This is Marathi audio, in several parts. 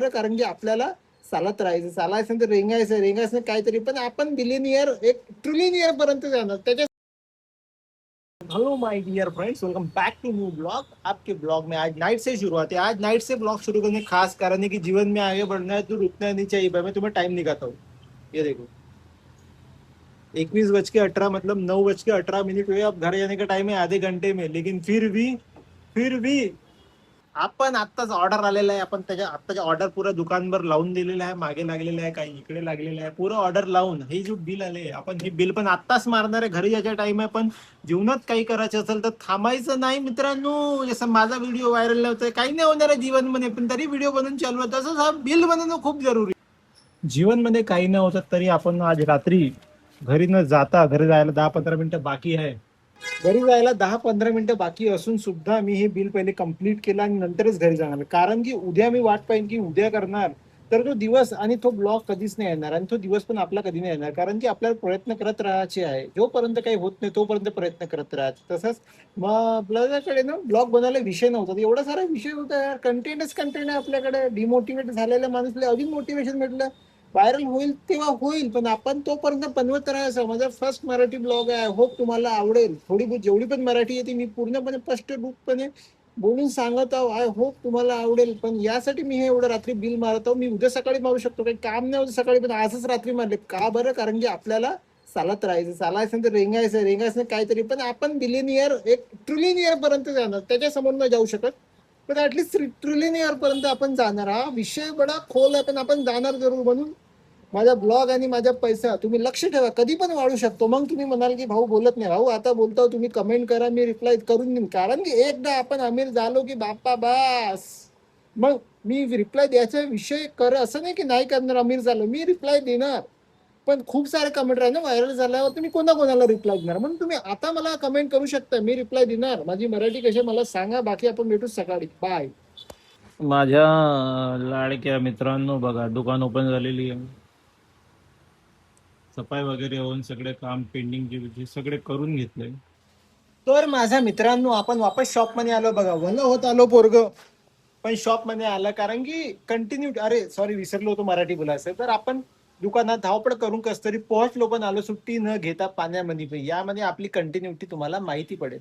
कारण की आपल्याला चालायचं तर रेंगायचं काहीतरी, पण आपण बिलियनियर एक ट्रिलियनियर पर्यंत जाणार त्याच्या। Hello my dear friends, welcome back to new blog. आपके ब्लॉग में आज नाइट से शुरुआत है। आज नाइट से ब्लॉग शुरू करने का खास कारण है कि जीवन में आगे बढ़ना है तो रुकना नहीं चाहिए। मैं तुम्हें टाइम दिखाता हूँ, ये देखो 21:18 मतलब 9:18 हुए। अब घर जाने का टाइम है आधे घंटे में, लेकिन फिर भी आपण आत्ताच ऑर्डर आलेला आहे। आपण त्याच्या आत्ताच्या ऑर्डर पुरा दुकानभर लावून दिलेला आहे, मागे लागलेला आहे, काही इकडे लागलेला आहे, पुरं ऑर्डर लावून हे जो बिल आले, आपण हे बिल पण आत्ताच मारणार आहे। घरी यायच्या टाइम आहे, पण जीवनात काही करायचं असेल तर थांबायचं नाही मित्रांनो। जसं माझा व्हिडिओ व्हायरल नव्हता, काही नाही होणार आहे जीवनमध्ये, पण तरी व्हिडिओ बनवून चालू आहे, तसंच हा बिल बनवणं खूप जरुरी। जीवनमध्ये काही न होतं तरी आपण आज रात्री घरी न जाता, घरी जायला 10-15 मिनिटं बाकी आहे, घरी जायला 10-15 मिनिटं बाकी असून सुद्धा मी हे बिल पहिले कंप्लीट केलं आणि नंतरच घरी जाणार। कारण की उद्या मी वाट पाहिन की उद्या करणार, तर तो दिवस आणि तो ब्लॉग कधीच नाही येणार, आणि तो दिवस पण आपला कधी नाही येणार। कारण की आपल्याला प्रयत्न करत राहायचे आहे, जोपर्यंत काही होत नाही तोपर्यंत प्रयत्न करत राहायचे। तसंच मग आपल्याकडे ना ब्लॉग बनवायला विषय नव्हता, एवढा सारा विषय होता यार, कंटेंट आहे आपल्याकडे। डिमोटिवेट झालेल्या माणूसला अजून मोटिवेशन भेटलं, व्हायरल होईल तेव्हा होईल, पण आपण तोपर्यंत बनवत राहायचं। माझा फर्स्ट मराठी ब्लॉग आहे, होप तुम्हाला आवडेल। थोडी बहुत जेवढी पण मराठी येते मी पूर्णपणे स्पष्ट रूपपणे बोलून सांगत आहो, आय होप तुम्हाला आवडेल। पण यासाठी मी हे एवढं रात्री बिल मारत आहो। मी उद्या सकाळी मारू शकतो, काही काम नाही होतं सकाळी, पण आजच रात्री मारले का बरं? कारण की आपल्याला चालायचं तर रेंगायचं काहीतरी, पण आपण बिलियनियर एक ट्रिलियनियर पर्यंत जाणार, त्याच्या समोर नाही जाऊ शकत, पण ऍटलीस्ट ट्रिलियनियर पर्यंत आपण जाणार। हा विषय बडा खोल आहे, पण आपण जाणार जरूर। म्हणून माझा ब्लॉग आणि माझा पैसा तुम्ही लक्ष ठेवा, कधी पण वाढू शकतो। मग तुम्ही म्हणाल की भाऊ बोलत नाही, भाऊ आता बोलतो, तुम्ही कमेंट करा, मी रिप्लाय करून देईन। कारण की एकदा आपण अमीर झालो की बाप्पा बास, मग मी रिप्लाय द्यायचा विषय कर, असं नाही की नाही करणार। अमीर झालो मी रिप्लाय देणार, पण खूप सारे कमेंट आहे ना व्हायरल झाल्यावर, तुम्ही कोणाला रिप्लाय देणार? म्हणून तुम्ही आता मला कमेंट करू शकता, मी रिप्लाय देणार। माझी मराठी कशी मला सांगा, बाकी आपण भेटू सकाळी, बाय। माझ्या लाडक्या मित्रांनो, बघा दुकान ओपन झालेली आहे, सफाई वगैरे होऊन सगळे काम पेंडिंग सगळे करून घेतले। तर माझ्या मित्रांनो, आपण वापस शॉप मध्ये आलो बघा, भलं होत आलो पोरग, पण शॉप मध्ये आलं कारण की कंटिन्यू, अरे सॉरी विसरलो होतो मराठी बोलायचं। तर आपण दुकानात धावपळ करून कस तरी पोहोचलो, पण आलो सुट्टी न घेता पाण्यामध्ये, पण यामध्ये आपली कंटिन्युटी तुम्हाला माहिती पडेल।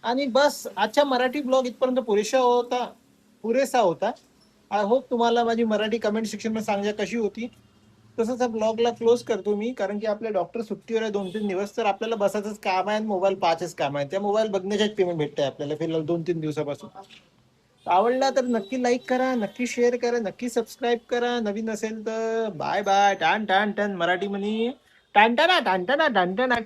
आणि बस आजच्या मराठी ब्लॉग इथपर्यंत पुरेसा होता। आय होप तुम्हाला माझी मराठी कमेंट सेक्शन मध्ये सांगा कशी होती। तसंच ब्लॉगला क्लोज करतो मी, कारण की आपले डॉक्टर सुट्टीवर आहे 2-3 दिवस, तर आपल्याला बसायचंच काम आहे आणि मोबाईल पाहायचंच काम आहे। त्या मोबाईल बघण्याच्याच पेमेंट भेटतंय आपल्याला फिलहाल 2-3 दिवसापासून। आवडला तर नक्की लाईक करा, नक्की शेअर करा, नक्की सबस्क्राईब करा। नवीन असेल तर बाय बाय, टान टान टन मराठी म्हणी, टान टाना टान टाना टान टाना।